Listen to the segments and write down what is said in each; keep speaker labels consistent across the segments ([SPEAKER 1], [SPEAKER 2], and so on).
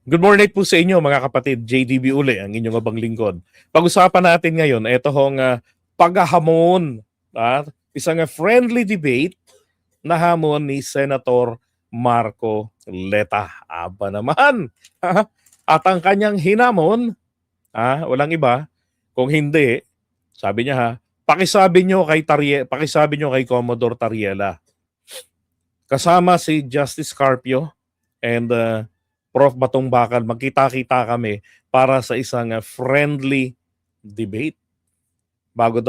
[SPEAKER 1] Good morning po sa inyo mga kapatid. JDB uli, ang inyong abang lingkod. Pag-usapan natin ngayon, ito hong paghahamon. Isang friendly debate na hamon ni Senator Marco Leta. Aba naman. At ang kanyang hinamon, walang iba, kung hindi, sabi niya pakisabi nyo kay Commodore Tariela. Kasama si Justice Carpio and Prof. Batong Bakal, magkita-kita kami para sa isang friendly debate bago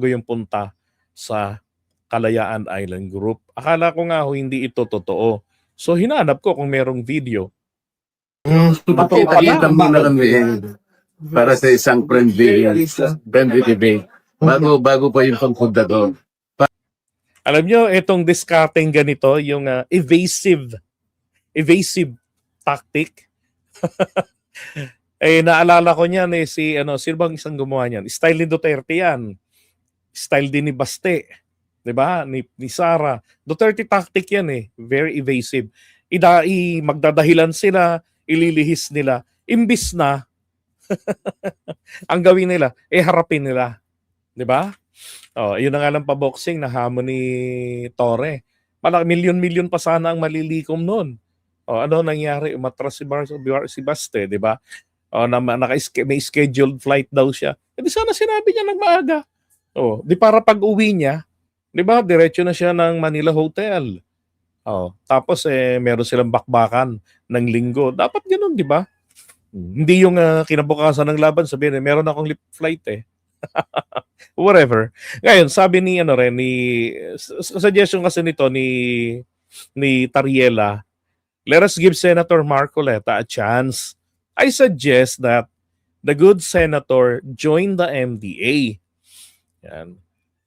[SPEAKER 1] yung punta sa Kalayaan Island Group. Akala ko nga hindi ito totoo. So hinanap ko kung merong video.
[SPEAKER 2] Pakita muna kami para sa isang friendly debate. Bago pa yung pagpunta doon.
[SPEAKER 1] Alam nyo, itong discarding ganito, yung evasive tactic. Naalala ko niyan sino bang isang gumawa niyan? Style ni Duterte yan. Style din ni Baste. 'Di ba? Ni Sara. Duterte tactic yan Very evasive. Magdadahilan sila, ililihis nila. Imbis na ang gawin nila, harapin nila. 'Di ba? Yun na nga lang pa-boxing na hamon ni Torre. Milyon-milyon pa sana ang malilikom noon. Ano nangyari? Umatras si Baste, di ba? May scheduled flight daw siya. Di sana sinabi niya ng maaga. Di para pag-uwi niya, di ba? Diretso na siya ng Manila Hotel. Tapos meron silang bakbakan ng linggo. Dapat ganoon, di ba? Hindi yung kinabukasan ng laban, sabihin meron akong flight Whatever. Ngayon, sabi ni suggestion kasi nito ni Tariela, let us give Senator Marcoleta a chance. I suggest that the good senator join the MDA. Yan.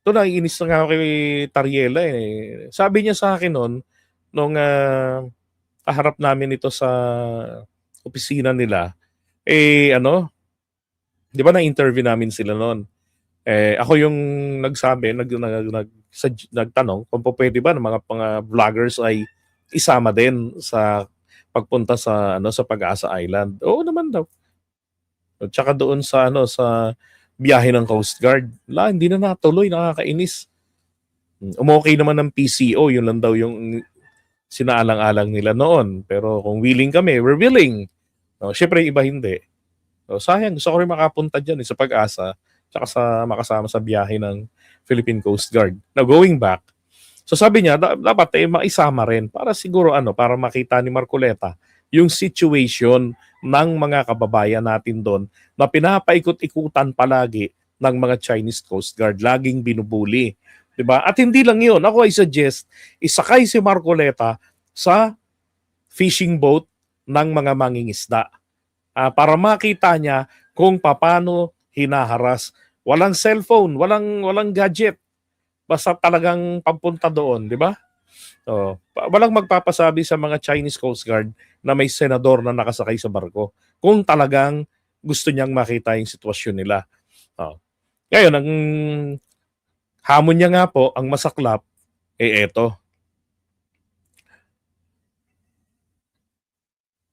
[SPEAKER 1] Ito, naiinis na nga ako kay Tariela Sabi niya sa akin nung kaharap namin ito sa opisina nila, di ba na-interview namin sila noon? Ako yung nagsabi, nagtanong kung pwede ba ng mga vloggers ay isama din sa pagpunta sa Pag-asa Island. Oo naman daw. At saka doon sa biyahe ng Coast Guard. Hindi na natuloy, nakakainis. Umokay naman ng PCO, yun lang daw yung sinaalang-alang nila noon. Pero kung willing kami, we're willing. Syempre iba hindi. Sayang, gusto ko rin makapunta dyan sa Pag-asa, tsaka makasama sa biyahe ng Philippine Coast Guard. Now, going back, so sabi niya, dapat maisama rin para siguro para makita ni Marcoleta yung situation ng mga kababayan natin doon na pinapaikot-ikutan palagi ng mga Chinese Coast Guard, laging binubuli. Diba? At hindi lang yun, ako I suggest, isakay si Marcoleta sa fishing boat ng mga mangingisda. Para makita niya kung paano hinaharas. Walang cellphone, walang gadget. Basta talagang pampunta doon, di ba? Walang magpapasabi sa mga Chinese Coast Guard na may senador na nakasakay sa barko kung talagang gusto niyang makita yung sitwasyon nila. Ngayon, ang hamon niya nga po, ang masaklap, eto.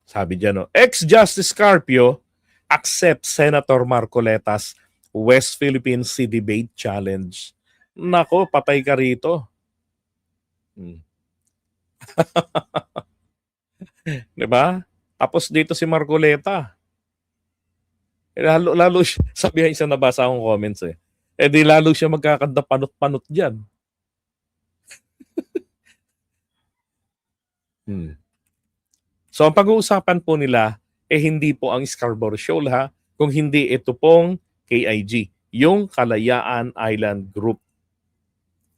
[SPEAKER 1] Sabi dyan, ex-Justice Carpio accepts Senator Marcoleta's West Philippine Sea Debate Challenge. Nako, patay ka rito. Diba? Tapos dito si Marcoleta. Lalo siya, sabi nga isang nabasa akong comments di lalo siya magkakanda panot-panot dyan. So ang pag-uusapan po nila hindi po ang Scarborough Shoal kung hindi ito pong KIG, yung Kalayaan Island Group.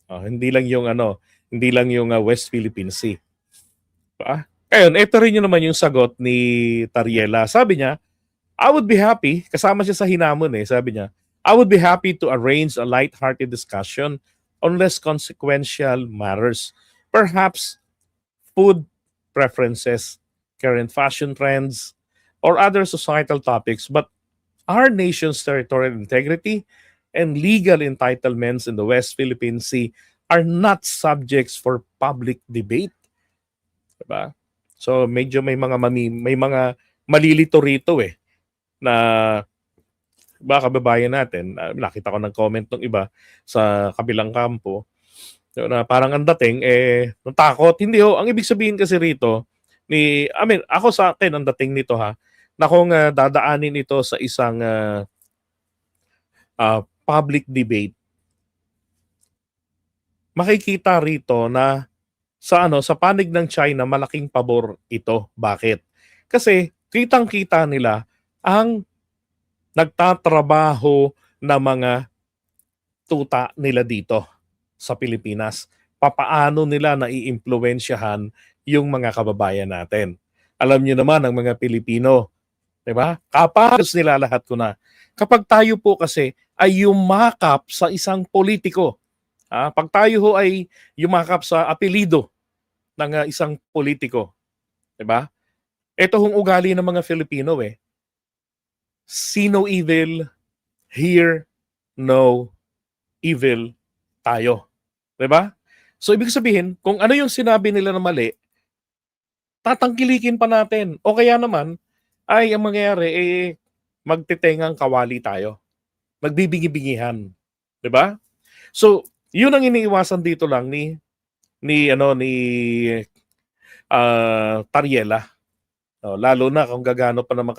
[SPEAKER 1] Hindi lang yung West Philippine Sea. Ngayon, ito rin naman yung sagot ni Tariela. Sabi niya, I would be happy, kasama siya sa hinamon sabi niya, I would be happy to arrange a light-hearted discussion on less consequential matters. Perhaps food preferences, current fashion trends, or other societal topics, but our nation's territorial integrity and legal entitlements in the West Philippine Sea are not subjects for public debate. Diba? So medyo may mga malilito rito na baka kababayan natin, nakita ko ng comment ng iba sa kabilang kampo, na parang ang dating natakot. Hindi ang ibig sabihin kasi rito ako sa akin ang dating nito na kung dadaanin ito sa isang public debate, makikita rito na sa panig ng China malaking pabor ito. Bakit? Kasi kitang-kita nila ang nagtatrabaho na mga tuta nila dito sa Pilipinas. Papaano nila naiimpluwensyahan yung mga kababayan natin. Alam niyo naman ang mga Pilipino, 'di ba? Kapalos nila lahat ko na. Kapag tayo po kasi ay yumakap sa isang politiko, pag tayo ho ay yumakap sa apelido ng isang politiko, 'di ba? Ito hong ugali ng mga Filipino see no evil, hear no evil tayo. 'Di ba? So ibig sabihin, kung ano yung sinabi nila na mali, tatangkilikin pa natin. O kaya naman, ay ang mangyayari, magtitengang kawali tayo. Magbibingi-bingihan. 'Di ba? So, yun ang iniiwasan dito lang ni Tariela. Lalo na kung gagano pa naman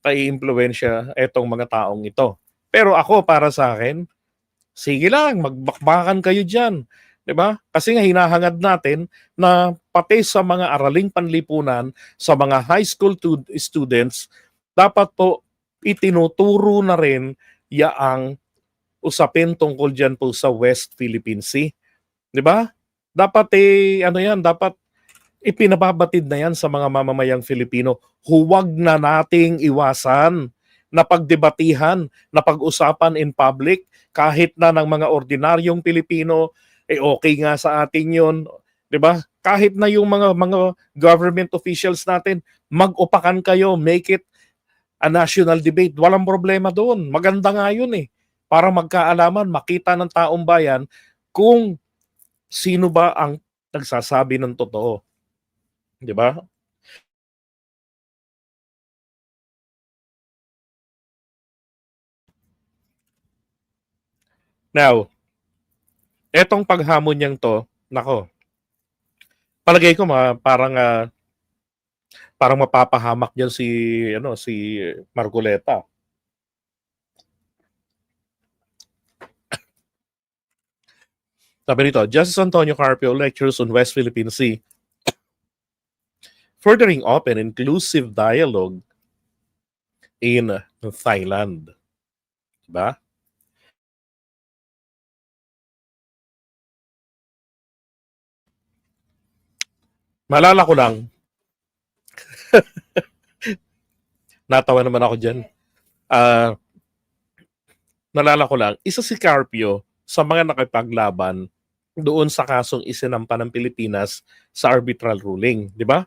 [SPEAKER 1] kai-impluwensya etong mga taong ito. Pero ako, para sa akin, sige lang, magbakbakan kayo diyan, 'di ba? Kasi nga hinahangad natin na pati sa mga araling panlipunan, sa mga high school students, dapat po itinuturo na rin yaang usapin tungkol diyan po sa West Philippine Sea, 'di ba? Dapat dapat ipinababatid na yan sa mga mamamayang Filipino. Huwag na nating iwasan na pagdebatihan, na pag-usapan in public, kahit na ng mga ordinaryong Pilipino, okay nga sa atin yun. 'Di ba? Kahit na yung mga government officials natin, mag-upakan kayo, make it a national debate. Walang problema doon. Maganda nga yun para magkaalaman, makita ng taong bayan kung sino ba ang nagsasabi ng totoo. 'Di ba? Now, etong paghamon niyang to, nako, palagay ko parang mapapahamak diyan si Marcoleta. Sabi nito, Justice Antonio Carpio lectures on West Philippine Sea, furthering open inclusive dialogue in Thailand. Diba? Malala ko lang, natawa naman ako dyan. Nalala ko lang, isa si Carpio sa mga nakipaglaban doon sa kasong isinampa ng Pilipinas sa arbitral ruling. Di ba?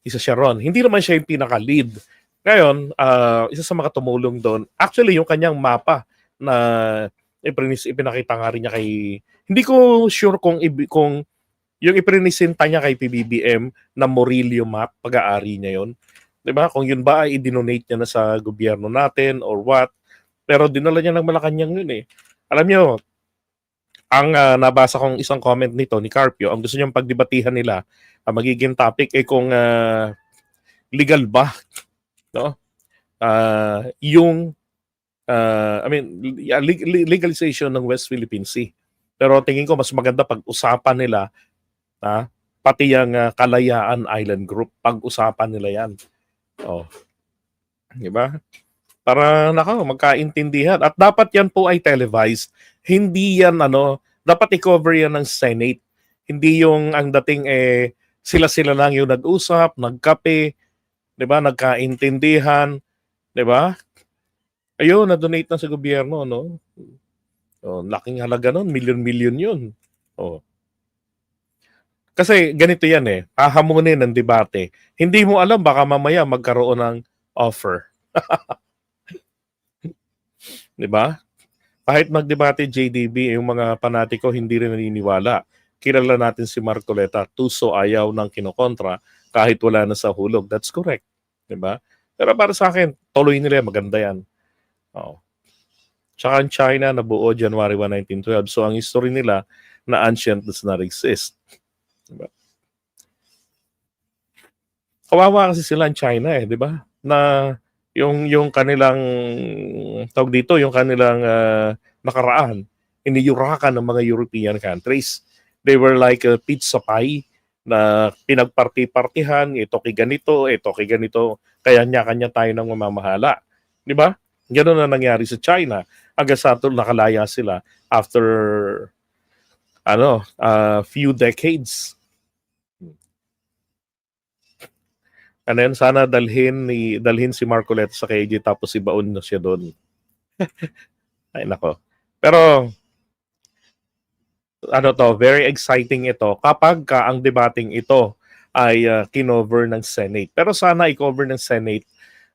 [SPEAKER 1] Isa siya ron. Hindi naman siya yung pinaka-lead. Ngayon, isa sa mga tumulong doon, actually yung kanyang mapa na ipinakita nga rin niya kay, hindi ko sure kung yung iprinisinta niya kay PBBM na Morillo map, pag-aari niya yon. 'Di ba? Kung yun ba ay i-donate niya na sa gobyerno natin or what. Pero dinala niya ng Malacanang yun Alam niyo, ang nabasa kong isang comment nito ni Carpio, ang gusto niyang pagdebatihan nila, magiging topic kung legal ba, no? Yung legalization ng West Philippine Sea. Pero tingin ko mas maganda pag-usapan nila pati yung Kalayaan Island Group, pag-usapan nila yan. Di ba? Para magkaintindihan. At dapat yan po ay televised. Hindi yan dapat i-cover yan ng Senate. Hindi yung ang dating sila-sila lang yung nag-usap, nagkape, 'di ba? Nagkaintindihan, 'di ba? Ayun, na-donate na sa gobyerno, no? Laking halaga nun, milyon-milyon 'yun. Kasi ganito yan hahamunin ng debate. Hindi mo alam, baka mamaya magkaroon ng offer. 'Di ba? Kahit magdebate JDB, yung mga panatiko hindi rin naniniwala. Kilala natin si Marcoleta, tuso ayaw ng kinokontra kahit wala na sa hulog. That's correct. 'Di ba? Pero para sa akin, tuloy nila yan, maganda yan. Oo. Tsaka ang China nabuo January 1, 1912. So ang history nila na ancient does not exist. Diba? Kawawa kasi sila ang China eh, di ba? Na yung kanilang tawag dito, yung kanilang nakaraan, iniyurakan ng mga European countries. They were like a pizza pie na pinagparti-partihan, ito kay ganito, ito kay ganito, kaya kanya tayo ng mamamahala. Di ba? Ganun na nangyari sa China. Hanggang sa ito, nakalaya sila after few decades. Ano yan, sana dalhin si Marcoleta sa KG tapos ibaon na siya doon. Ay nako. Pero very exciting ito kapag ang debating ito ay kinover ng Senate. Pero sana i-cover ng Senate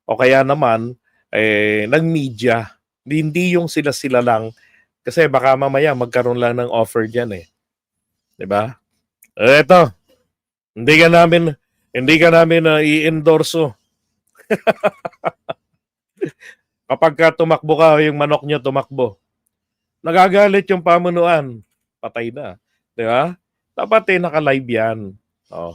[SPEAKER 1] o kaya naman ng media. Hindi yung sila-sila lang kasi baka mamaya magkaroon lang ng offer diyan eh. 'Di ba? Eto, hindi ka namin i-endorso. Kapag tumakbo ka, yung manok niyo tumakbo. Nagagalit yung pamunuan. Patay na. Di ba? Dapat naka-live yan. Oh,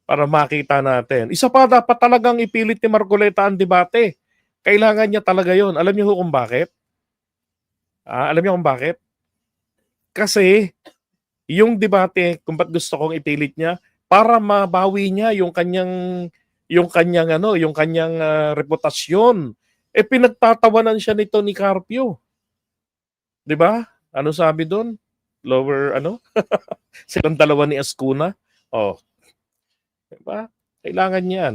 [SPEAKER 1] para makita natin. Isa pa dapat talagang ipilit ni Marcoleta ang debate. Kailangan niya talaga yon. Alam niyo kung bakit? Alam niyo kung bakit? Kasi yung debate, kung ba't gusto kong ipilit niya, para mabawi niya yung kanyang reputasyon. Pinagtatawanan siya nito ni Carpio. 'Di ba? Ano sabi doon? Lower silang dalawa ni Ascuna. Oh. 'Di ba? Kailangan 'yan.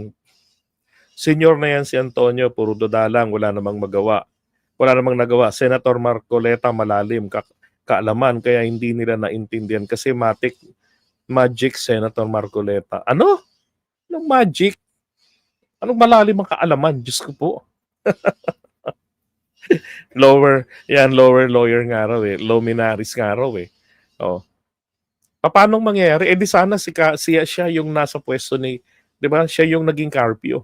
[SPEAKER 1] Senior na yan si Antonio, puro dodalang, wala namang magawa. Wala namang nagawa. Senator Marcoleta malalim kaalaman kaya hindi nila naintindihan kasi magic Senator Marcoleta. Ano? Anong magic? Anong malalim ang kaalaman? Diyos ko po. lower lawyer nga raw eh. Luminaries nga raw eh. Oh. Paano mangyayari? Di sana siya yung nasa pwesto ni, di ba? Siya yung naging Carpio.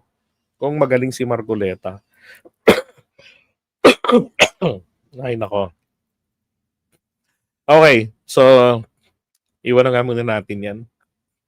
[SPEAKER 1] Kung magaling si Marcoleta. Ay, nako. Okay. So, iwan na nga muna natin yan.